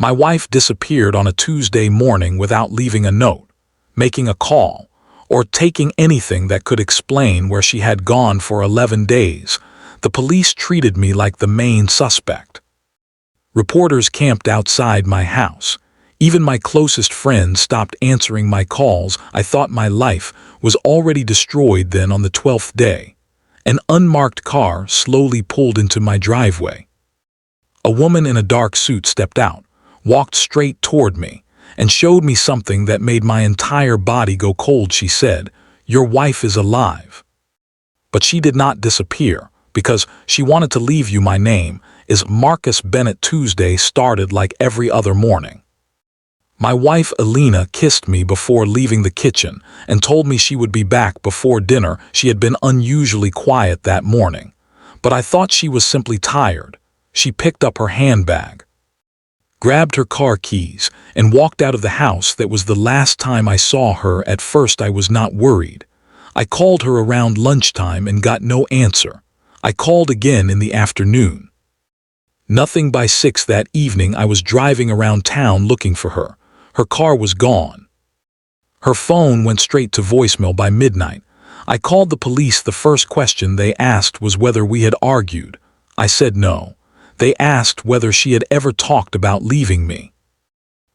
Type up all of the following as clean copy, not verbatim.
My wife disappeared on a Tuesday morning without leaving a note, making a call, or taking anything that could explain where she had gone for 11 days. The police treated me like the main suspect. Reporters camped outside my house. Even my closest friends stopped answering my calls. I thought my life was already destroyed then. On the 12th day, an unmarked car slowly pulled into my driveway. A woman in a dark suit stepped out, walked straight toward me, and showed me something that made my entire body go cold. She said, "Your wife is alive." But she did not disappear, because she wanted to leave you. My name is Marcus Bennett. Tuesday started like every other morning. My wife Alina kissed me before leaving the kitchen and told me she would be back before dinner. She had been unusually quiet that morning, but I thought she was simply tired. She picked up her handbag, grabbed her car keys, and walked out of the house. That was the last time I saw her. At first I was not worried. I called her around lunchtime and got no answer. I called again in the afternoon. Nothing. By 6 that evening I was driving around town looking for her. Her car was gone. Her phone went straight to voicemail. By midnight, I called the police. The first question they asked was whether we had argued. I said no. They asked whether she had ever talked about leaving me.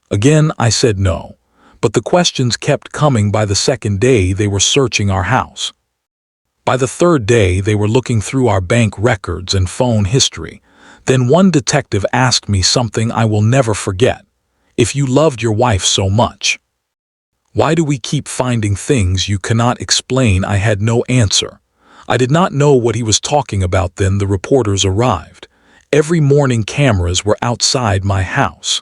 Again, I said no. But the questions kept coming. By the second day, they were searching our house. By the third day, they were looking through our bank records and phone history. Then one detective asked me something I will never forget. "If you loved your wife so much, why do we keep finding things you cannot explain?" I had no answer. I did not know what he was talking about. Then the reporters arrived. Every morning cameras were outside my house.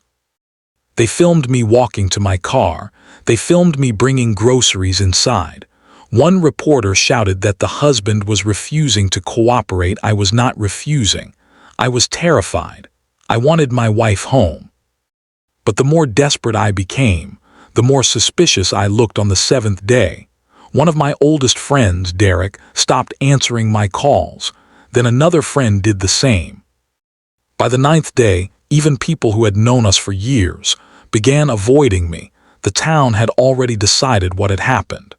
They filmed me walking to my car. They filmed me bringing groceries inside. One reporter shouted that the husband was refusing to cooperate. I was not refusing. I was terrified. I wanted my wife home. But the more desperate I became, the more suspicious I looked. On the 7th day, one of my oldest friends, Derek, stopped answering my calls. Then another friend did the same. By the 9th day, even people who had known us for years began avoiding me. The town had already decided what had happened.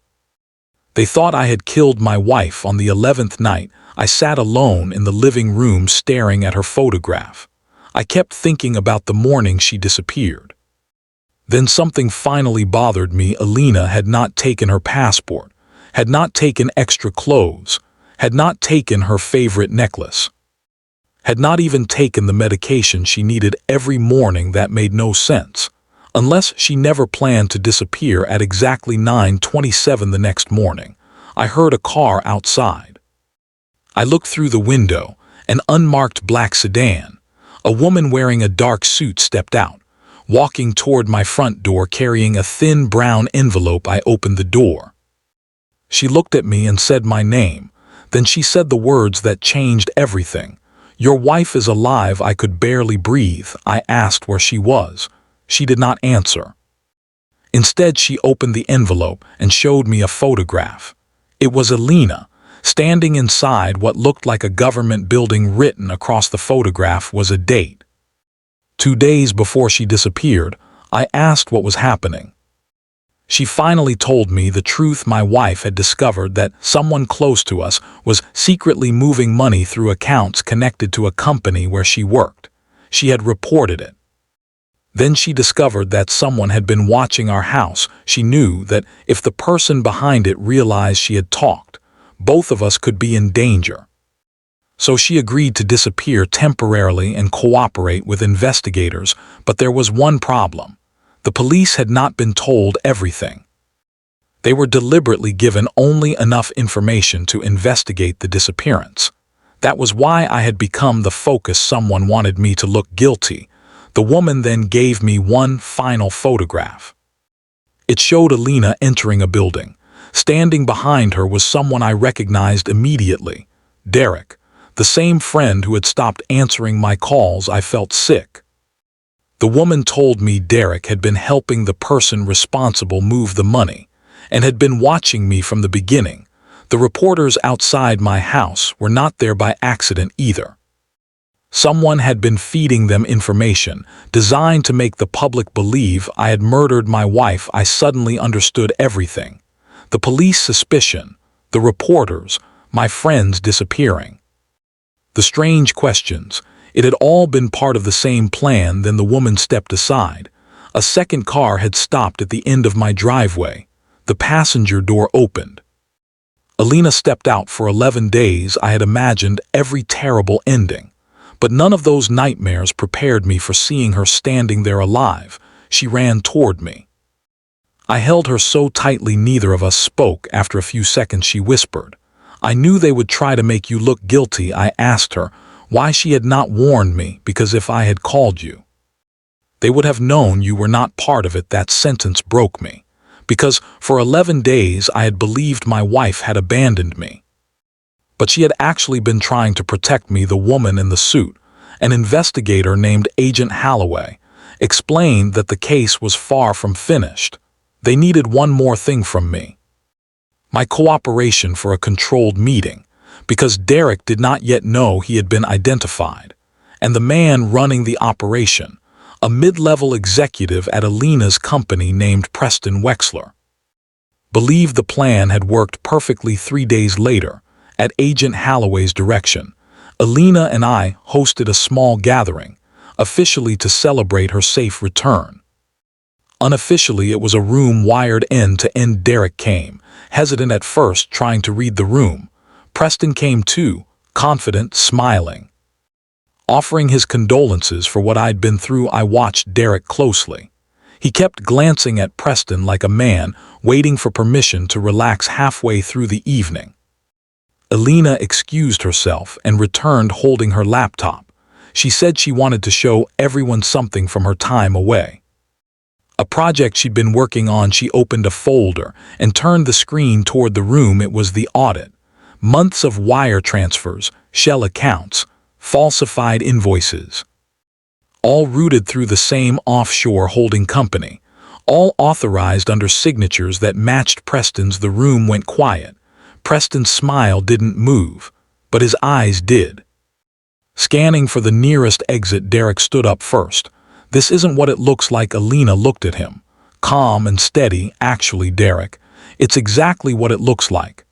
They thought I had killed my wife. On the 11th night, I sat alone in the living room staring at her photograph. I kept thinking about the morning she disappeared. Then something finally bothered me. Alina had not taken her passport, had not taken extra clothes, had not taken her favorite necklace, had not even taken the medication she needed every morning. That made no sense, unless she never planned to disappear. At exactly 9:27 the next morning, I heard a car outside. I looked through the window. An unmarked black sedan. A woman wearing a dark suit stepped out, walking toward my front door carrying a thin brown envelope. I opened the door. She looked at me and said my name. Then she said the words that changed everything. "Your wife is alive." I could barely breathe. I asked where she was. She did not answer. Instead, she opened the envelope and showed me a photograph. It was Alina, standing inside what looked like a government building. Written across the photograph was a date. 2 days before she disappeared. I asked what was happening. She finally told me the truth. My wife had discovered that someone close to us was secretly moving money through accounts connected to a company where she worked. She had reported it. Then she discovered that someone had been watching our house. She knew that if the person behind it realized she had talked, both of us could be in danger. So she agreed to disappear temporarily and cooperate with investigators. But there was one problem. The police had not been told everything. They were deliberately given only enough information to investigate the disappearance. That was why I had become the focus. Someone wanted me to look guilty. The woman then gave me one final photograph. It showed Alina entering a building. Standing behind her was someone I recognized immediately. Derek, the same friend who had stopped answering my calls. I felt sick. The woman told me Derek had been helping the person responsible move the money and had been watching me from the beginning. The reporters outside my house were not there by accident either. Someone had been feeding them information, designed to make the public believe I had murdered my wife. I suddenly understood everything. The police suspicion, the reporters, my friends disappearing. The strange questions. It had all been part of the same plan. Then the woman stepped aside. A second car had stopped at the end of my driveway. The passenger door opened. Alina stepped out. For 11 days I had imagined every terrible ending. But none of those nightmares prepared me for seeing her standing there alive. She ran toward me. I held her so tightly neither of us spoke. After a few seconds she whispered, "I knew they would try to make you look guilty." I asked her why she had not warned me. "Because if I had called you, they would have known you were not part of it." That sentence broke me. Because for 11 days I had believed my wife had abandoned me. But she had actually been trying to protect me. The woman in the suit, an investigator named Agent Holloway, explained that the case was far from finished. They needed one more thing from me. My cooperation for a controlled meeting, because Derek did not yet know he had been identified. And the man running the operation, a mid-level executive at Alina's company named Preston Wexler, believed the plan had worked perfectly. 3 days later, at Agent Holloway's direction, Alina and I hosted a small gathering, officially to celebrate her safe return. Unofficially, it was a room wired end to end. Derek came, hesitant at first, trying to read the room. Preston came too, confident, smiling, offering his condolences for what I'd been through. I watched Derek closely. He kept glancing at Preston like a man waiting for permission to relax. Halfway through the evening, Alina excused herself and returned holding her laptop. She said she wanted to show everyone something from her time away. A project she'd been working on. She opened a folder and turned the screen toward the room. It was the audit. Months of wire transfers, shell accounts, falsified invoices, all routed through the same offshore holding company, all authorized under signatures that matched Preston's. The room went quiet. Preston's smile didn't move, but his eyes did. Scanning for the nearest exit, Derek stood up first. "This isn't what it looks like." Alina looked at him, calm and steady. "Actually, Derek, it's exactly what it looks like.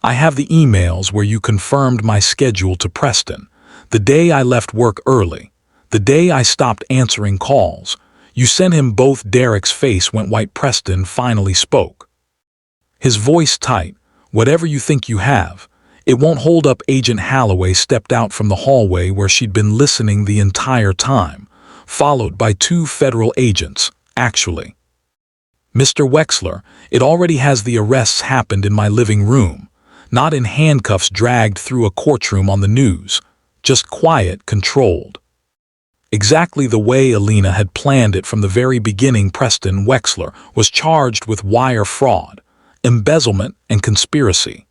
I have the emails where you confirmed my schedule to Preston. The day I left work early, the day I stopped answering calls, you sent him both." Derek's face went white. Preston finally spoke, his voice tight. "Whatever you think you have, it won't hold up." Agent Holloway stepped out from the hallway where she'd been listening the entire time, followed by 2 federal agents. "Actually, Mr. Wexler, it already has. The arrests happened in my living room, not in handcuffs dragged through a courtroom on the news, just quiet, controlled. Exactly the way Alina had planned it from the very beginning." Preston Wexler was charged with wire fraud, embezzlement, and conspiracy.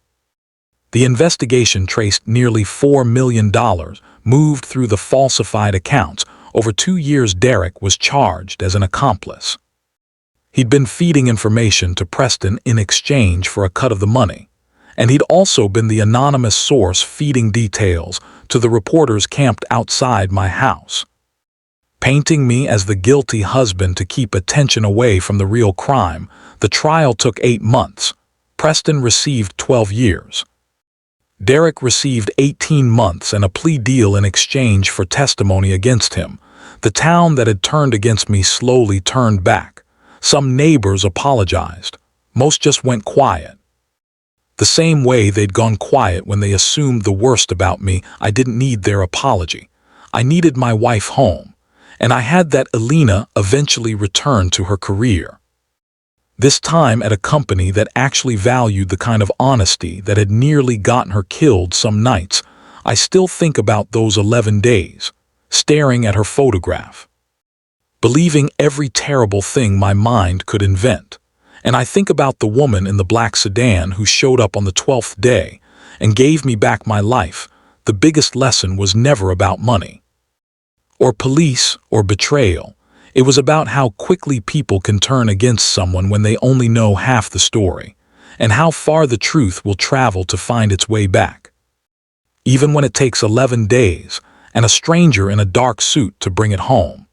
The investigation traced nearly $4 million moved through the falsified accounts. Over 2 years, Derek was charged as an accomplice. He'd been feeding information to Preston in exchange for a cut of the money, and he'd also been the anonymous source feeding details to the reporters camped outside my house, painting me as the guilty husband to keep attention away from the real crime. The trial took 8 months. Preston received 12 years. Derek received 18 months and a plea deal in exchange for testimony against him. The town that had turned against me slowly turned back. Some neighbors apologized. Most just went quiet. The same way they'd gone quiet when they assumed the worst about me. I didn't need their apology. I needed my wife home, and I had that. Alina eventually returned to her career, this time at a company that actually valued the kind of honesty that had nearly gotten her killed. Some nights, I still think about those 11 days, staring at her photograph, believing every terrible thing my mind could invent. And I think about the woman in the black sedan who showed up on the 12th day and gave me back my life. The biggest lesson was never about money, or police, or betrayal. It was about how quickly people can turn against someone when they only know half the story, and how far the truth will travel to find its way back. Even when it takes 11 days, and a stranger in a dark suit to bring it home.